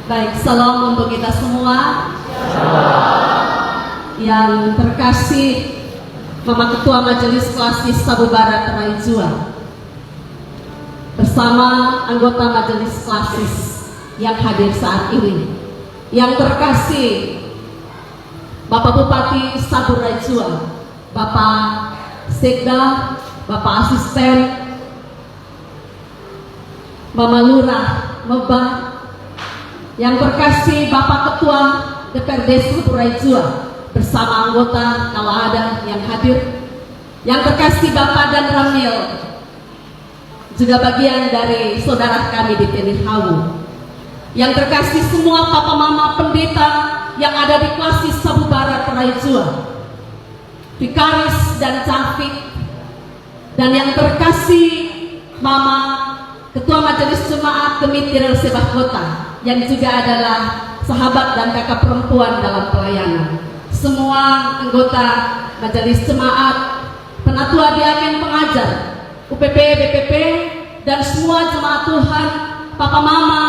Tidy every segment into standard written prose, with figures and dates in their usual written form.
Baik, salam untuk kita semua. Yang terkasih Mama Ketua Majelis Klasis Sabu Barat Raijua bersama anggota Majelis Klasis yang hadir saat ini. Yang terkasih Bapak Bupati Sabu Raijua, Bapak Sekda, Bapak Asisten, Mama Lurah, Meba, yang terkasih Bapak Ketua DPRD Sabu Raijua bersama anggota kalau ada yang hadir, yang terkasih Bapak dan Ramil, juga bagian dari saudara kami di Tenihawu, yang terkasih semua Papa Mama pendeta yang ada di Klasis Sabu Barat Raijua, Vikaris dan Cafik, dan yang terkasih Mama Ketua Majelis Jemaat Kemitir Sebah Kota yang juga adalah sahabat dan kakak perempuan dalam pelayanan, semua anggota Majelis Jemaat, penatua diaken pengajar, UPP, BPP, dan semua jemaat Tuhan, Papa Mama,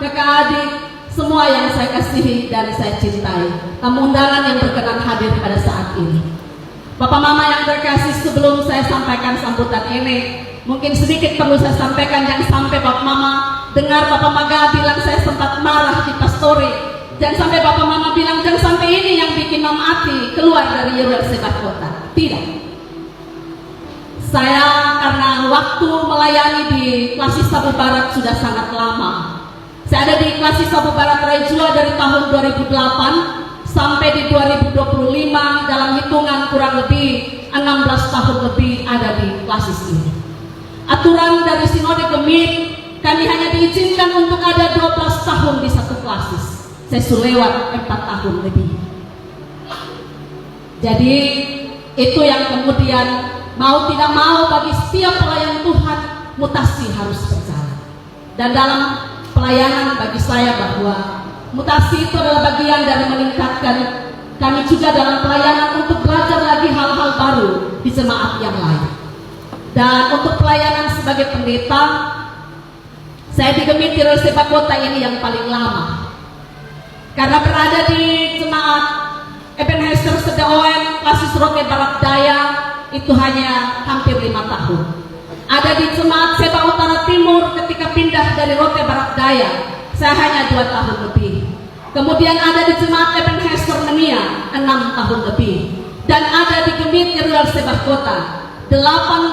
kakak adik, semua yang saya kasihi dan saya cintai, tamu undangan yang berkenan hadir pada saat ini. Bapak Mama yang terkasih, sebelum saya sampaikan sambutan ini, mungkin sedikit perlu saya sampaikan yang sampai Bapak Mama dengar Bapak Maga bilang saya sempat marah di pastori, dan sampai Bapak Mama bilang jangan sampai ini yang bikin Mama Ati keluar dari Yeruel Sebah Kota. Tidak. Saya karena waktu melayani di Klasis Sabu Barat sudah sangat lama. Saya ada di Klasis Sabu Barat Raijua dari tahun 2008 sampai di 2025, dalam hitungan kurang lebih 16 tahun lebih ada di Klasis ini. Aturan dari Sinode Gemit, kami hanya diizinkan untuk ada 12 tahun di satu Klasis. Saya sudah lewat 4 tahun lebih. Jadi itu yang kemudian mau tidak mau bagi setiap pelayan Tuhan, mutasi harus berjalan. Dan dalam pelayanan bagi saya bahwa mutasi itu adalah bagian dari meningkatkan kami juga dalam pelayanan untuk belajar lagi hal-hal baru di jemaat yang lain. Dan untuk pelayanan sebagai pendeta, saya di Gemit Yeruel Sebah Kota ini yang paling lama. Karena berada di jemaat Ebenezer Sedaoen Klasis Rote Barat Daya itu hanya hampir 5 tahun. Ada di jemaat Seba Utara Timur ketika pindah dari Rote Barat Daya, saya hanya 2 tahun lebih. Kemudian ada di jemaat Ebenezer Menia 6 tahun lebih. Dan ada di Gemit Yeruel Sebah Kota 8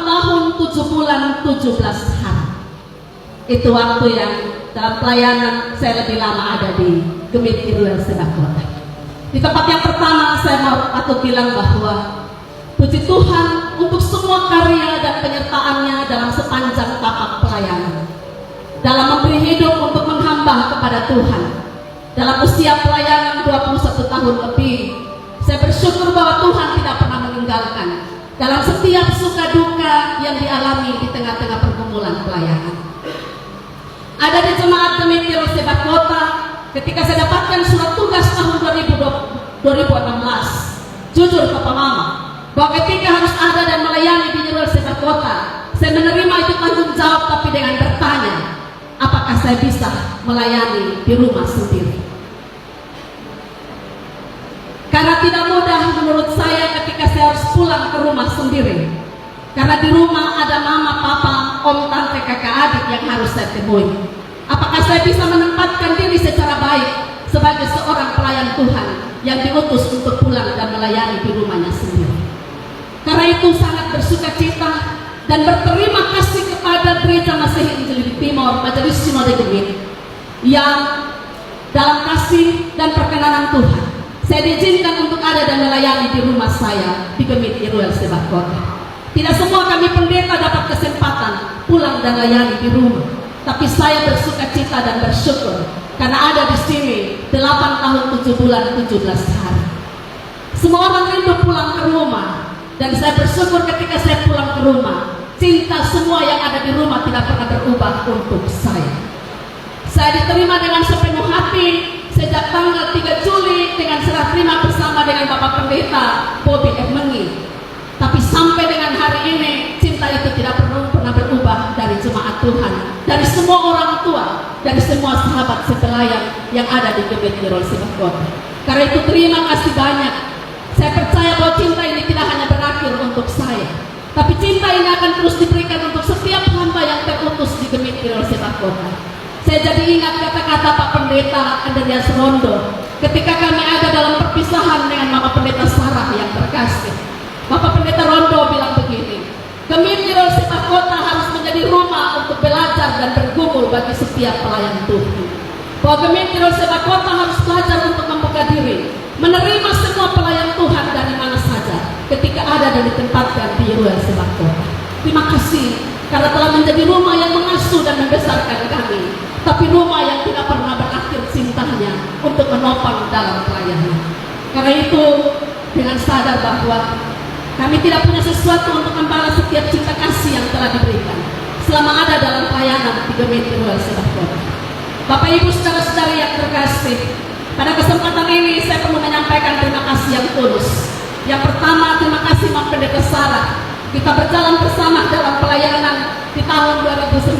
tahun 7 bulan 17 hari. Itu waktu yang dalam pelayanan saya lebih lama ada di Gemit Yeruel Sebah Kota. Di tempat yang pertama saya mau patut bilang bahwa puji Tuhan untuk semua karya dan penyertaannya dalam sepanjang tapak pelayanan, dalam memberi hidup untuk menghamba kepada Tuhan. Dalam usia pelayanan 21 tahun lebih, saya bersyukur bahwa Tuhan tidak pernah meninggalkan dalam setiap suka duka yang dialami di tengah-tengah pergumulan pelayanan. Ada di jemaat Gemit Yeruel Sebah Kota, ketika saya dapatkan surat tugas tahun 2016, jujur Bapak Mama, bahwa ketika harus ada dan melayani di Yeruel Sebah Kota, saya menerima itu tanggung jawab, tapi dengan bertanya, apakah saya bisa melayani di rumah sendiri? Karena tidak mudah menurut saya ketika saya harus pulang ke rumah sendiri. Karena di rumah ada mama, papa, om, tante, kakak, adik yang harus saya temui. Apakah saya bisa menempatkan diri secara baik sebagai seorang pelayan Tuhan yang diutus untuk pulang dan melayani di rumahnya sendiri? Karena itu sangat bersuka cita dan berterima kasih kepada Gereja Masehi Injili Timor Majelis Sinode Gemit yang dalam kasih dan perkenanan Tuhan saya diizinkan untuk ada dan melayani di rumah saya di Gemit Yeruel Sebah Kota. Tidak semua kami pendeta dapat kesempatan pulang dan melayani di rumah, tapi saya bersuka cita dan bersyukur karena ada di sini 8 tahun 7 bulan 17 hari. Semua orang rindu pulang ke rumah, dan saya bersyukur ketika saya pulang ke rumah, cinta semua yang ada di rumah tidak pernah berubah untuk saya. Saya diterima dengan sepenuh hati sejak tanggal 3 Juli dengan serah terima bersama dengan Bapak Pendeta Bobby F. Mengi. Tapi sampai dengan hari ini cinta itu tidak pernah berubah dari jemaat Tuhan, dari semua orang tua, dari semua sahabat sepelayan yang ada di Gebet Tirol Sebah Kota. Karena itu terima kasih banyak. Saya percaya bahwa cinta ini tidak hanya berakhir untuk saya, tapi cinta ini akan terus diberikan untuk setiap hamba yang terutus di Gebet Tirol Sebah Kota. Saya jadi ingat kata-kata Pak Pendeta Andreas Rondo ketika kami ada dalam perpisahan dengan Mama Pendeta Sarah yang terkasih. Bapak Pendeta Rondo bilang begini, Gebet Tirol Sebah Kota harus menjadi rumah untuk belajar dan bergumul bagi setiap pelayan Tuhan. Bahwa Gebet Tirol Sebah Kota harus belajar untuk membuka diri, menerima semua pelayan Tuhan dari mana saja ketika ada dan ditempatkan di Tirol Sebah Kota. Terima kasih karena telah menjadi rumah yang mengasuh dan membesarkan kami, tapi rumah yang tidak pernah berakhir cintanya untuk menopang dalam pelayanan. Karena itu, dengan sadar bahwa kami tidak punya sesuatu untuk membalas setiap cinta kasih yang telah diberikan selama ada dalam pelayanan di Gebet Tirol Sebah Kota. Bapak Ibu saudara-saudari yang terkasih, pada kesempatan ini saya perlu menyampaikan terima kasih yang tulus. Yang pertama, terima kasih Mama Pendeta Sarah. Kita berjalan bersama dalam pelayanan di tahun 2019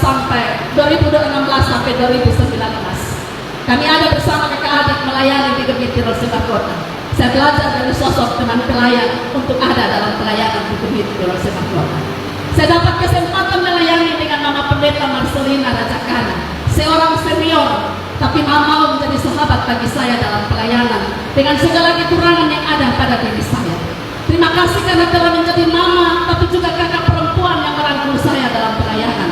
sampai 2016 sampai 2019. Kami ada bersama kakak adik melayani di Gebet Tirol Sebah Kota. Saya belajar dari sosok teman pelayan untuk ada dalam pelayanan di Gebet Tirol Sebah Kota. Saya dapat kesempatan melayani dengan Mama Pendeta Marcelina Rajakana, seorang senior, tapi mau menjadi sahabat bagi saya dalam pelayanan dengan segala kekurangan yang ada pada diri saya. Terima kasih karena telah menjadi mama, tapi juga kakak perempuan yang merangkul saya dalam pelayanan.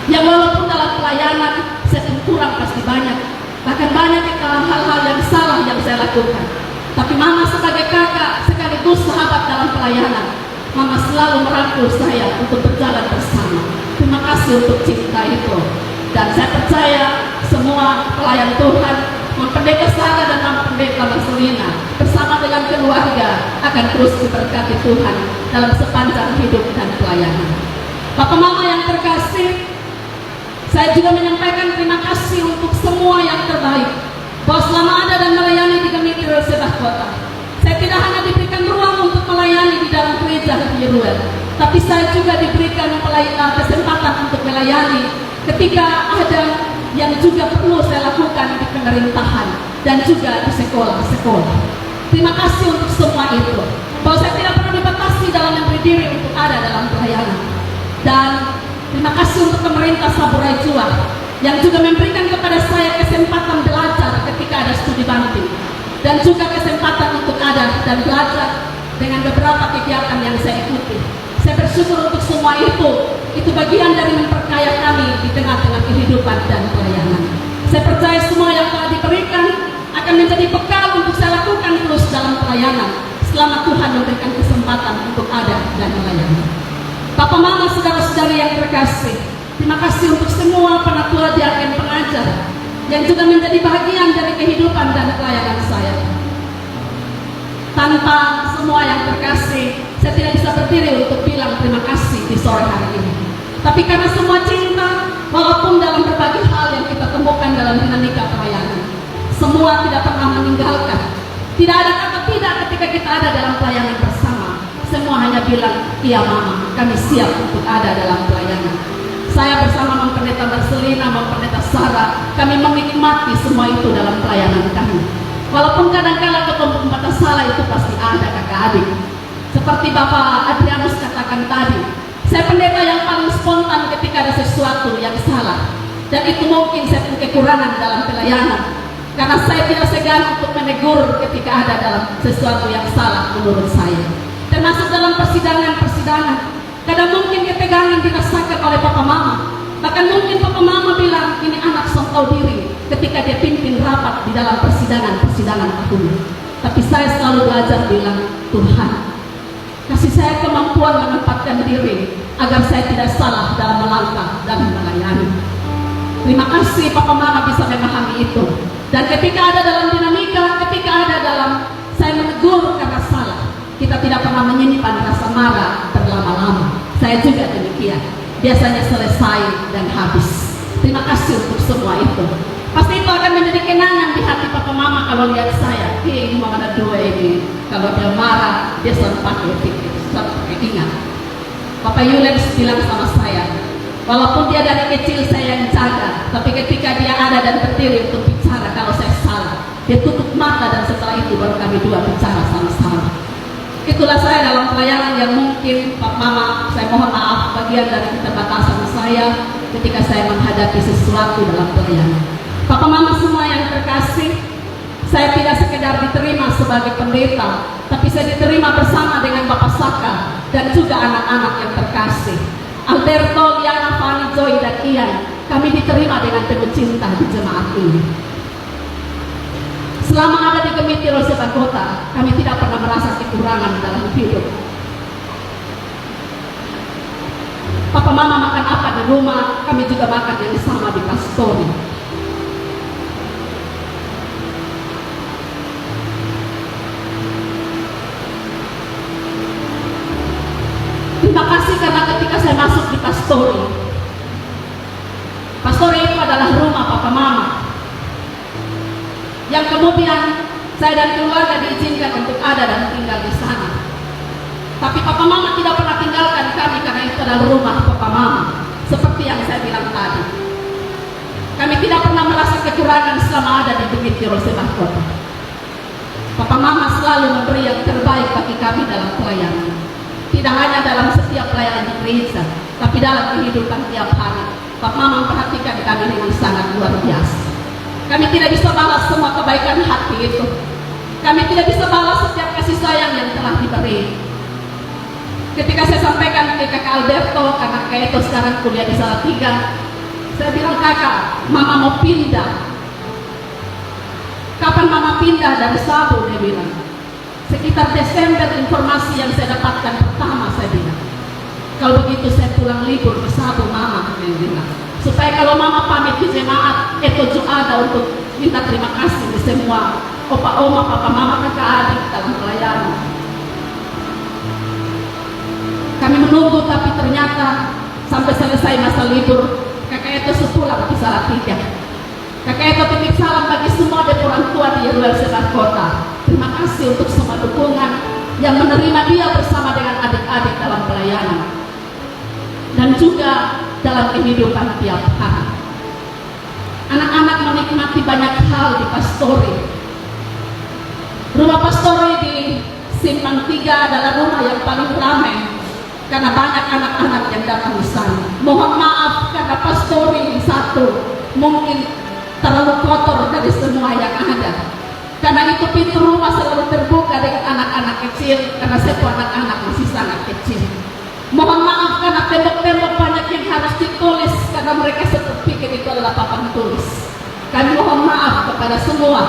Yang walaupun dalam pelayanan saya kurang pasti banyak, bahkan banyak hal-hal yang salah yang saya lakukan. Tapi mama sebagai kakak sekaligus sahabat dalam pelayanan, mama selalu merangkul saya untuk berjalan bersama. Terima kasih untuk cinta itu. Dan saya percaya semua pelayan Tuhan, Mama Pendeta Sarah dan Mama Pendeta Marcelina bersama dengan keluarga akan terus diberkati Tuhan dalam sepanjang hidup dan pelayanan. Bapak Mama yang terkasih, saya juga menyampaikan terima kasih untuk semua yang terbaik, bahwa selama ada dan melayani di Gebet Tirol Sebah Kota, saya tidak hanya diberikan ruang untuk melayani di dalam gereja di Yeruel, tapi saya juga diberikan kesempatan untuk melayani ketika ada yang juga perlu saya lakukan di pemerintahan dan juga di sekolah-sekolah. Terima kasih untuk semua itu, bahwa saya tidak perlu dibatasi dalam memberi diri untuk ada dalam pelayanan. Dan terima kasih untuk pemerintah Saburai Jua yang juga memberikan kepada saya kesempatan belajar ketika ada studi banding, dan juga kesempatan untuk ada dan belajar dengan beberapa kegiatan yang saya ikuti. Saya bersyukur untuk semua itu bagian dari memperkaya kami di tengah-tengah kehidupan dan pelayanan. Saya percaya semua yang telah diberikan akan menjadi bekal untuk saya lakukan terus dalam pelayanan selama Tuhan memberikan kesempatan untuk ada dan melayani. Bapak Mama, saudara-saudari yang terkasih, terima kasih untuk semua penatua diaken pengajar yang juga menjadi bagian dari kehidupan dan pelayanan saya. Tanpa semua yang terkasih, saya tidak bisa berdiri untuk bilang terima kasih di sore hari ini. Tapi karena semua cinta, walaupun dalam berbagai hal yang kita temukan dalam dinamika pelayanan, semua tidak pernah meninggalkan. Tidak ada kata tidak ketika kita ada dalam pelayanan bersama. Semua hanya bilang, iya Mama, kami siap untuk ada dalam pelayanan. Saya bersama Mama Pendeta Marcelina, Mama Pendeta Sarah, kami menikmati semua itu dalam pelayanan kami. Walaupun kadang-kadang kelompok salah itu pasti ada kakak adik. Seperti Bapak Adrianus katakan tadi, saya pendeta yang paling spontan ketika ada sesuatu yang salah. Dan itu mungkin saya punya kekurangan dalam pelayanan, karena saya tidak segan untuk menegur ketika ada dalam sesuatu yang salah menurut saya. Termasuk dalam persidangan. Kadang mungkin ketegangan dirasakan oleh Papa Mama. Bahkan mungkin Papa Mama bilang, ini anak sok tahu diri, ketika dia pimpin rapat di dalam persidangan tahun. Tapi saya selalu belajar bilang, Tuhan, kasih saya kemampuan menempatkan diri agar saya tidak salah dalam melangkah dan melayani. Terima kasih Papa Mama bisa memahami itu. Dan ketika ada dalam dinamika, ketika ada dalam saya menegur karena salah, kita tidak pernah menyimpan rasa marah berlama-lama. Saya juga demikian. Biasanya selesai dan habis. Terima kasih untuk semua itu. Pasti itu akan menjadi kenangan di hati Papa Mama kalau lihat saya. Ini Mama dua ini. Kalau dia marah, dia selalu pakai ingat. Bapak Yulens bilang sama saya, walaupun dia dari kecil saya yang jaga, tapi ketika dia ada dan berdiri untuk bicara kalau saya salah, dia tutup mata dan setelah itu baru kami dua bicara sama-sama. Itulah saya dalam pelayanan yang mungkin Pak Mama, saya mohon maaf bagian dari keterbatasan saya ketika saya menghadapi sesuatu dalam pelayanan. Papa Mama semua yang terkasih, saya tidak sekedar diterima sebagai pendeta, tapi saya diterima bersama dengan Bapak Saka dan juga anak-anak yang terkasih. Alberto, Liana, Fani, Joy, dan Ian, kami diterima dengan penuh cinta di jemaat ini. Selama ada di Komite Roseba Kota, kami tidak pernah merasa kekurangan dalam hidup. Papa Mama makan apa di rumah, kami juga makan yang sama di pastori. Terima kasih karena ketika saya masuk di pastori itu adalah rumah Papa Mama, yang kemudian saya dan keluarga diizinkan untuk ada dan tinggal di sana. Tapi Papa Mama tidak pernah tinggalkan kami karena itu adalah rumah Papa Mama. Seperti yang saya bilang tadi, kami tidak pernah merasa kekurangan selama ada di Komite Roseba Kota. Papa Mama selalu memberi yang terbaik bagi kami dalam pelayanan. Tidak hanya dalam setiap pelayanan di gereja, tapi dalam kehidupan tiap hari. Papa Mama memperhatikan kami dengan sangat luar biasa. Kami tidak bisa balas semua kebaikan hati itu. Kami tidak bisa balas setiap kasih sayang yang telah diberi. Ketika saya sampaikan ke kakak Alberto, karena kakak itu sekarang kuliah di Salatiga, saya bilang, kakak, Mama mau pindah. Kapan Mama pindah dari Sabu? Dia bilang. Sekitar Desember informasi yang saya dapatkan pertama, saya bilang, kalau begitu saya pulang libur ke Sabu, Mama, dia bilang. Supaya kalau Mama pamit di jemaat, itu ada untuk minta terima kasih di semua opa oma, papa mama, kakak adik dalam pelayanan. Kami menunggu, tapi ternyata sampai selesai masa libur, kakak itu sepulang di Salatiga. Kakak itu titip salam bagi semua orang tua di luar Sebar Kota. Terima kasih untuk semua dukungan yang menerima dia bersama dengan adik-adik dalam pelayanan dan juga dalam kehidupan tiap hari. Anak-anak menikmati banyak hal di pastori. Rumah pastori di Simpang 3 adalah rumah yang paling ramai karena banyak anak-anak yang datang di sana. Mohon maaf karena pastori satu mungkin terlalu kotor dari semua yang ada. Karena itu pintu rumah selalu terbuka dengan anak-anak kecil, karena setiap anak-anak masih sangat kecil. Mohon maaf karena tembok-tembok banyak yang harus ditulis karena mereka pikir itu adalah papan tulis. Kami mohon maaf kepada semua.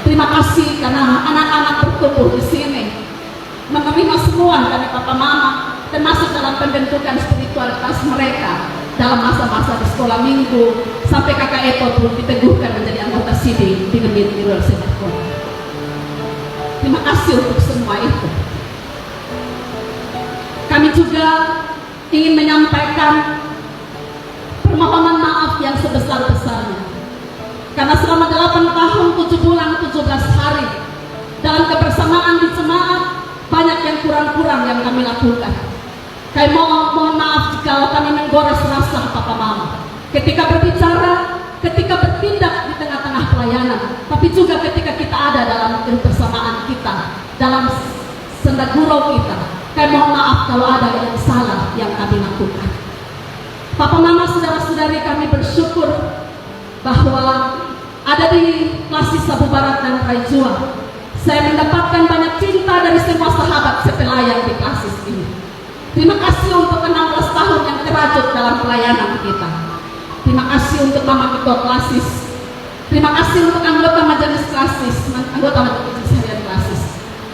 Terima kasih karena anak-anak bertumbuh di sini, menerima semua dari Papa Mama, termasuk dalam pembentukan spiritualitas mereka dalam masa-masa di sekolah minggu sampai kakak Eto pun diteguhkan menjadi anggota SIDI di Komite Roseba Kota. Terima kasih untuk semua itu. Kami juga ingin menyampaikan permohonan maaf yang sebesar-besarnya karena selama 8 tahun 7 bulan 17 hari dalam kebersamaan di jemaat banyak yang kurang-kurang yang kami lakukan. Kami mohon maaf jika kami menggores rasa Papa Mama ketika berbicara, ketika bertindak di tengah-tengah pelayanan, tapi juga ketika kita ada dalam kebersamaan kita, dalam senda gurau kita. Kami mohon maaf kalau ada yang salah yang kami lakukan. Papa Mama, saudara-saudari, kami bersyukur bahwa ada di Klasis Sabu Barat dan Raijua. Saya mendapatkan banyak cinta dari semua sahabat sepelayan di Klasis ini. Terima kasih untuk 16 tahun yang terajut dalam pelayanan kita. Terima kasih untuk Mama Ketua Klasis. Terima kasih untuk anggota Majelis Klasis, anggota Majelis Harian Klasis.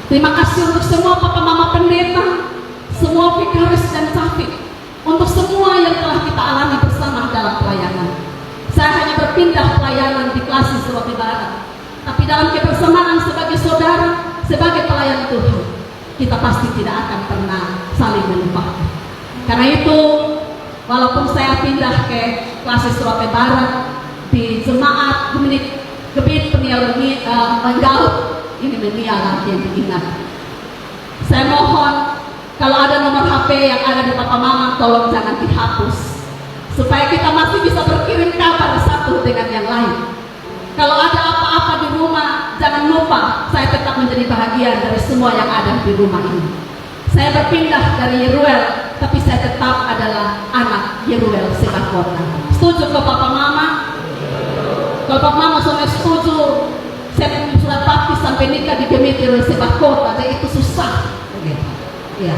Terima kasih untuk semua Papa Mama pendeta, semua vikaris dan cafik, untuk semua yang telah kita alami bersama dalam pelayanan. Saya hanya berpindah pelayanan di Klasis Sulawesi Barat, tapi dalam kebersamaan sebagai saudara, sebagai pelayan Tuhan, kita pasti tidak akan pernah saling melupakan. Karena itu, walaupun saya pindah ke Klasis Sulawesi Barat di jemaat Gebit penial menggaut ini menial lagi yang diingat. Saya mohon kalau ada nomor HP yang ada di papa mama tolong jangan dihapus supaya kita masih bisa berkirim kabar satu dengan yang lain. Kalau ada apa-apa di rumah jangan lupa saya tetap menjadi bahagian dari semua yang ada di rumah ini. Saya berpindah dari Yeruel tapi saya tetap adalah anak Yeruel Sebakota. Setuju ke papa mama? Kalau papa mama sudah setuju, saya sudah baptis sampai nikah di Gemiti Sebakota, jadi itu susah. Ya.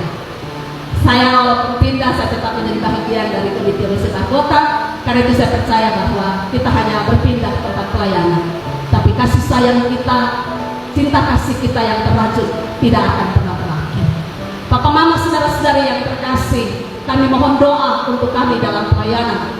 Saya walaupun pindah, saya tetap menjadi bahagian dari Gemiti Sebakota. Karena itu saya percaya bahwa kita hanya berpindah tempat pelayanan, tapi kasih sayang kita, cinta kasih kita yang terlanjut tidak akan pernah berakhir. Papa mama saudara-saudari yang terkasih, kami mohon doa untuk kami dalam pelayanan.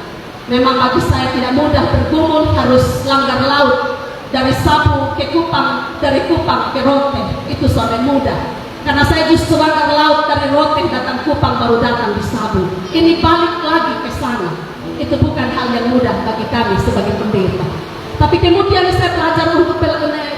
Memang bagi saya tidak mudah bergumul, harus langgar laut dari Sabu ke Kupang, dari Kupang ke Rote, itu sampai mudah. Karena saya justru langgar laut dari Rote datang Kupang baru datang di Sabu. Ini balik lagi ke sana. Itu bukan hal yang mudah bagi kami sebagai pendeta. Tapi kemudian saya belajar untuk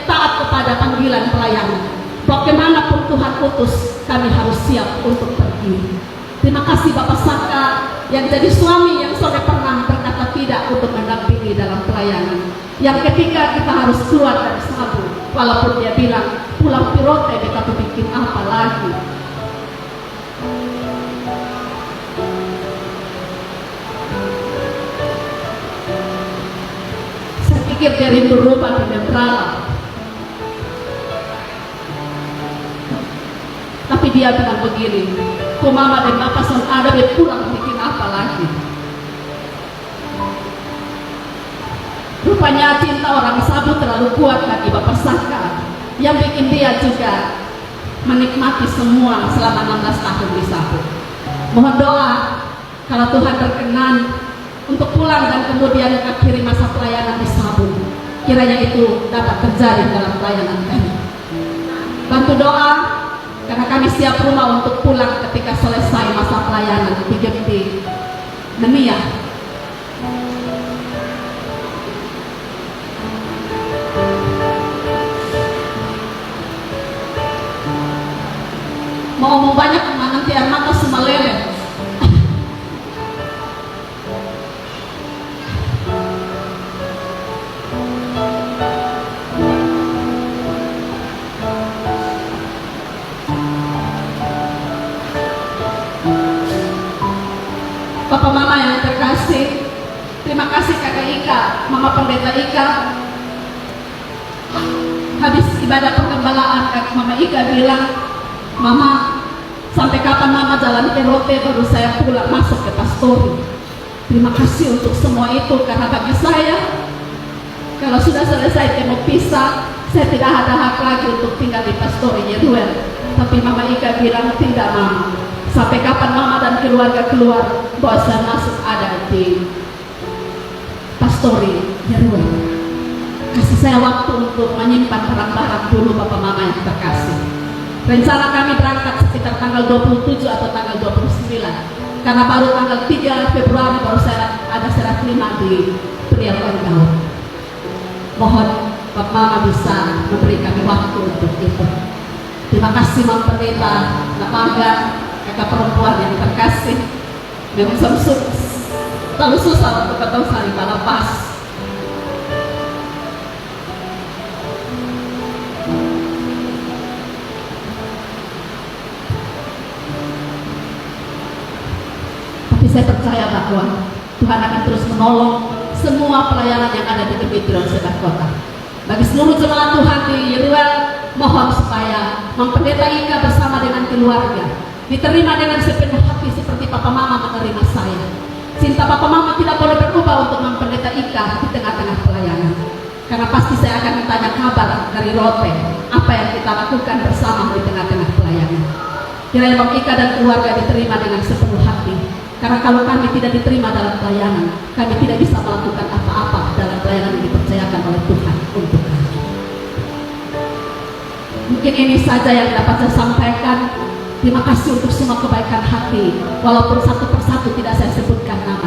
taat kepada panggilan pelayanan. Bagaimanapun Tuhan utus, kami harus siap untuk pergi. Terima kasih Bapak Saka yang jadi suami yang sore pernah berkata tidak untuk mendampingi dalam pelayanan. Yang ketiga kita harus keluar dari Sabu, walaupun dia bilang pulang ke Rote kita tuh bikin apa lagi. Saya pikir dia rindu rumah di Membrala, tapi dia bilang begini, kok mama dan bapak son ada dia pulang bikin apa lagi. Rupanya cinta orang Sabu terlalu kuat bagi Bapak Saka yang bikin dia juga menikmati semua selama 16 tahun di Sabu. Mohon doa kalau Tuhan berkenan untuk pulang dan kemudian akhiri masa pelayanan di Sabu, kiranya itu dapat terjadi dalam pelayanan kami. Bantu doa karena kami siap rumah untuk pulang ketika selesai masa pelayanan di Gemiti Nemia. Mau ngomong banyak nanti air mata semua leleh. Bapak mama yang terkasih, terima kasih kakak Ika, mama pendeta Ika. Habis ibadah pengembalaan, kakak mama Ika bilang, mama, sampai kapan mama jalan ke Rote baru saya pulang masuk ke pastori. Terima kasih untuk semua itu, karena bagi saya kalau sudah selesai temu pisah, saya tidak ada hak lagi untuk tinggal di pastori Yeruel. Tapi mama Ika bilang tidak mama, sampai kapan mama dan keluarga keluar bahwa saya masuk ada di pastori Yeruel. Kasih saya waktu untuk menyimpan barang-barang dulu Bapak Mama yang terkasih. Rencana kami berangkat sekitar tanggal 27 atau tanggal 29, karena baru tanggal 3 Februari baru saya ada serah terima di Priok Langgaut. Mohon Bapak Mama bisa memberi kami waktu untuk itu. Terima kasih Mam Pendeta, Nak Maga, kakak perempuan yang terkasih. Memang terlalu susah untuk ketemu saling lepas. Saya percaya bahwa Tuhan akan terus menolong semua pelayanan yang ada di Gemiti Sebakota. Bagi seluruh jemaat Tuhan di Yeruel, mohon supaya Pendeta Ika bersama dengan keluarga diterima dengan sepenuh hati seperti Papa Mama menerima saya. Cinta Papa Mama tidak boleh berubah untuk Pendeta Ika di tengah-tengah pelayanan. Karena pasti saya akan ditanya kabar dari Rote, apa yang kita lakukan bersama di tengah-tengah pelayanan. Kiranya Bang Ika dan keluarga diterima dengan sepenuh hati. Karena kalau kami tidak diterima dalam pelayanan, kami tidak bisa melakukan apa-apa dalam pelayanan yang dipercayakan oleh Tuhan untuk kami. Mungkin ini saja yang dapat saya sampaikan. Terima kasih untuk semua kebaikan hati, walaupun satu persatu tidak saya sebutkan nama.